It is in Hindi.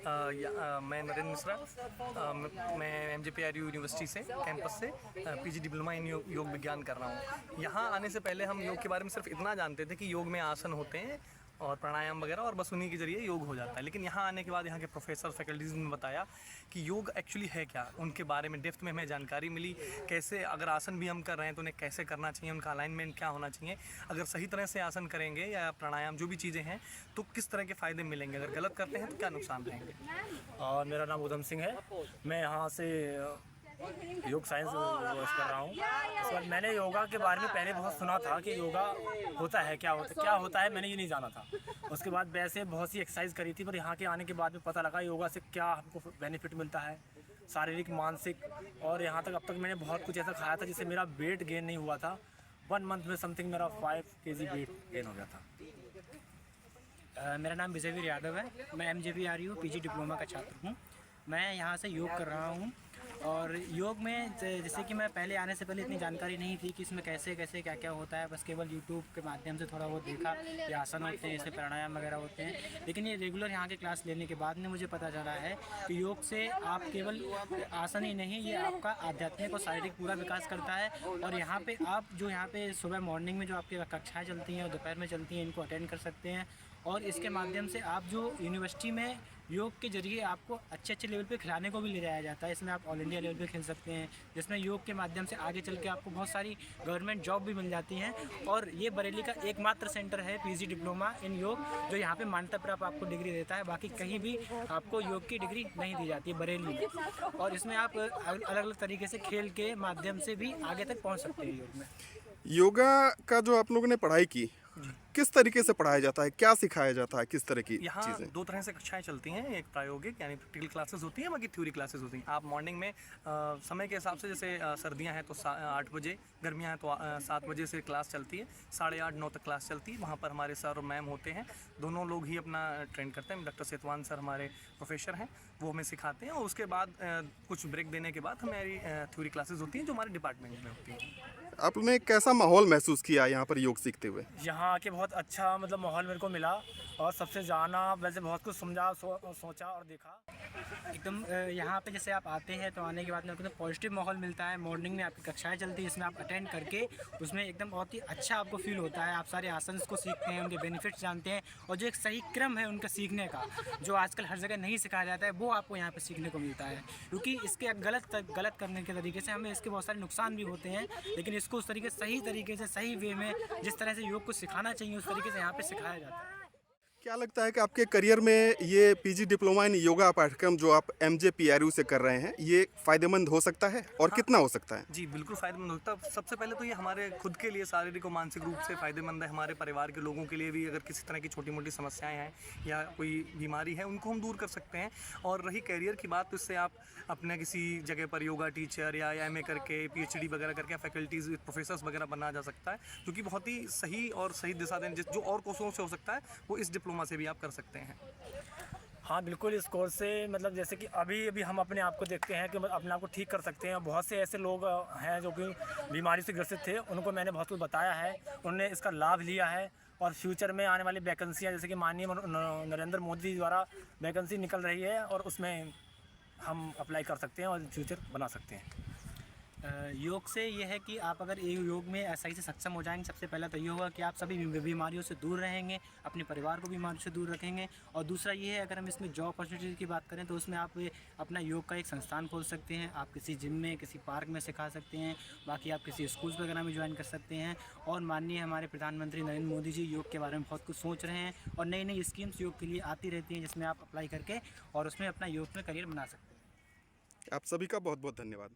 मैं नरेंद्र मिश्रा, मैं MJPRU यूनिवर्सिटी से कैंपस से PG डिप्लोमा इन योग विज्ञान कर रहा हूँ। यहाँ आने से पहले हम योग के बारे में सिर्फ इतना जानते थे कि योग में आसन होते हैं और प्राणायाम वगैरह, और बस उन्हीं के जरिए योग हो जाता है। लेकिन यहाँ आने के बाद यहाँ के प्रोफेसर फैकल्टीज़ ने बताया कि योग एक्चुअली है क्या, उनके बारे में डेप्थ में हमें जानकारी मिली। कैसे अगर आसन भी हम कर रहे हैं तो उन्हें कैसे करना चाहिए, उनका अलाइनमेंट क्या होना चाहिए, अगर सही तरह से आसन करेंगे या प्राणायाम जो भी चीज़ें हैं तो किस तरह के फ़ायदे मिलेंगे, अगर गलत करते हैं तो क्या नुकसान रहेंगे। मेरा नाम उधम सिंह है। मैं यहाँ से योग साइंस कर रहा हूँ। सर, मैंने योगा के बारे में पहले बहुत सुना था कि योगा होता है, क्या होता है मैंने ये नहीं जाना था। उसके बाद वैसे बहुत सी एक्सरसाइज करी थी, पर यहाँ के आने के बाद में पता लगा योगा से क्या हमको बेनिफिट मिलता है, शारीरिक, मानसिक। और यहाँ तक अब तक मैंने बहुत कुछ ऐसा खाया था जिससे मेरा वेट गेन नहीं हुआ था। 1 मंथ में समथिंग मेरा 5 kg वेट गेन हो गया था। मेरा नाम विजयवीर यादव है। मैं MJPRU PG डिप्लोमा का छात्र हूँ। मैं यहाँ से योग कर रहा हूँ। और योग में जैसे कि मैं पहले आने से पहले इतनी जानकारी नहीं थी कि इसमें कैसे कैसे क्या क्या होता है। बस केवल यूट्यूब के माध्यम से थोड़ा बहुत देखा, ये आसन होते हैं, इसमें प्राणायाम वगैरह होते हैं। लेकिन ये रेगुलर यहाँ के क्लास लेने के बाद में मुझे पता चला है कि योग से आप केवल आसन ही नहीं, ये आपका आध्यात्मिक और शारीरिक पूरा विकास करता है। और यहाँ पे आप जो यहाँ पे सुबह मॉर्निंग में जो आपकी कक्षाएँ चलती हैं और दोपहर में चलती हैं, इनको अटेंड कर सकते हैं। और इसके माध्यम से आप जो यूनिवर्सिटी में योग के जरिए आपको अच्छे अच्छे लेवल पे खिलाने को भी ले जाया जाता है। इसमें आप ऑल इंडिया लेवल पे खेल सकते हैं, जिसमें योग के माध्यम से आगे चल के आपको बहुत सारी गवर्नमेंट जॉब भी मिल जाती हैं। और ये बरेली का एकमात्र सेंटर है PG डिप्लोमा इन योग, जो यहाँ पे मान्यता प्राप्त आपको डिग्री देता है। बाकी कहीं भी आपको योग की डिग्री नहीं दी जाती है बरेली में। और इसमें आप अलग अलग तरीके से खेल के माध्यम से भी आगे तक पहुँच सकते हैं योग में। योगा का जो आप लोगों ने पढ़ाई की, किस तरीके से पढ़ाया जाता है, क्या सिखाया जाता है, किस तरह की यहाँ चीज़ें? 2 तरह से कक्षाएं चलती हैं। एक प्रायोगिक यानी प्रैक्टिकल क्लासेस होती हैं, बाकी थ्योरी क्लासेस होती हैं। आप मॉर्निंग में समय के हिसाब से, जैसे सर्दियाँ हैं तो 8 बजे, गर्मियाँ हैं तो 7 बजे से क्लास चलती है, 8:30-9 तक क्लास चलती है। वहाँ पर हमारे सर और मैम होते हैं, दोनों लोग ही अपना ट्रेन करते हैं। डॉक्टर सेतवान सर हमारे प्रोफेसर हैं, वो हमें सिखाते हैं। और उसके बाद कुछ ब्रेक देने के बाद हमारी थ्योरी क्लासेस होती हैं जो हमारे डिपार्टमेंट में होती हैं। आपने कैसा माहौल महसूस किया यहाँ पर योग सीखते हुए? यहाँ आके बहुत अच्छा माहौल मेरे को मिला, और सबसे जाना, वैसे बहुत कुछ समझा, सोचा और देखा। एकदम यहाँ पे जैसे आप आते हैं तो आने के बाद में आपको पॉजिटिव माहौल मिलता है। मॉर्निंग में आपकी कक्षाएं चलती है, इसमें आप अटेंड करके उसमें एकदम बहुत ही अच्छा आपको फील होता है। आप सारे आसन को सीखते हैं, उनके बेनिफिट्स जानते हैं, और जो एक सही क्रम है उनका सीखने का, जो आजकल हर जगह नहीं सिखाया जाता है, वो आपको यहाँ पे सीखने को मिलता है। क्योंकि इसके गलत करने के तरीके से हमें इसके बहुत सारे नुकसान भी होते हैं, लेकिन इसको उस तरीके सही तरीके से, सही वे में, जिस तरह से योग को सिखाना चाहिए उस तरीके से यहाँ पे सिखाया जाता है। क्या लगता है कि आपके करियर में ये PG डिप्लोमा इन योगा पाठ्यक्रम जो आप MJPRU से कर रहे हैं, ये फ़ायदेमंद हो सकता है, और कितना हो सकता है? जी बिल्कुल फ़ायदेमंद होता है। सबसे पहले तो ये हमारे खुद के लिए शारीरिक और मानसिक रूप से फ़ायदेमंद है। हमारे परिवार के लोगों के लिए भी, अगर किसी तरह की छोटी मोटी समस्याएं हैं या कोई बीमारी है, उनको हम दूर कर सकते हैं। और रही करियर की बात, तो इससे आप अपने किसी जगह पर योगा टीचर या MA करके, PhD वगैरह करके फैकल्टीज़ प्रोफेसर्स वगैरह बना जा सकता है, जो कि बहुत ही सही और सही दिशा देने जो और कोर्सों से हो सकता है, वो इस डिप्लोमा से भी आप कर सकते हैं। हाँ बिल्कुल, इस कोर्स से जैसे कि अभी हम अपने आप को देखते हैं कि अपने आप को ठीक कर सकते हैं। बहुत से ऐसे लोग हैं जो कि बीमारी से ग्रसित थे, उनको मैंने बहुत कुछ बताया है, उन्होंने इसका लाभ लिया है। और फ्यूचर में आने वाली वैकेंसियाँ, जैसे कि माननीय नरेंद्र मोदी द्वारा वैकेंसी निकल रही है, और उसमें हम अप्लाई कर सकते हैं और फ्यूचर बना सकते हैं। योग से ये है कि आप अगर योग में सही से सक्षम हो जाएंगे, सबसे पहला तो ये होगा कि आप सभी बीमारियों से दूर रहेंगे, अपने परिवार को बीमारियों से दूर रखेंगे। और दूसरा ये है, अगर हम इसमें जॉब अपॉर्चुनिटी की बात करें तो उसमें आप अपना योग का एक संस्थान खोल सकते हैं। आप किसी जिम में, किसी पार्क में सिखा सकते हैं, बाकी आप किसी स्कूल्स वगैरह में ज्वाइन कर सकते हैं। और माननीय हमारे प्रधानमंत्री नरेंद्र मोदी जी योग के बारे में बहुत कुछ सोच रहे हैं, और नई नई स्कीम्स योग के लिए आती रहती हैं, जिसमें आप अप्लाई करके और उसमें अपना योग में करियर बना सकते हैं। आप सभी का बहुत बहुत धन्यवाद।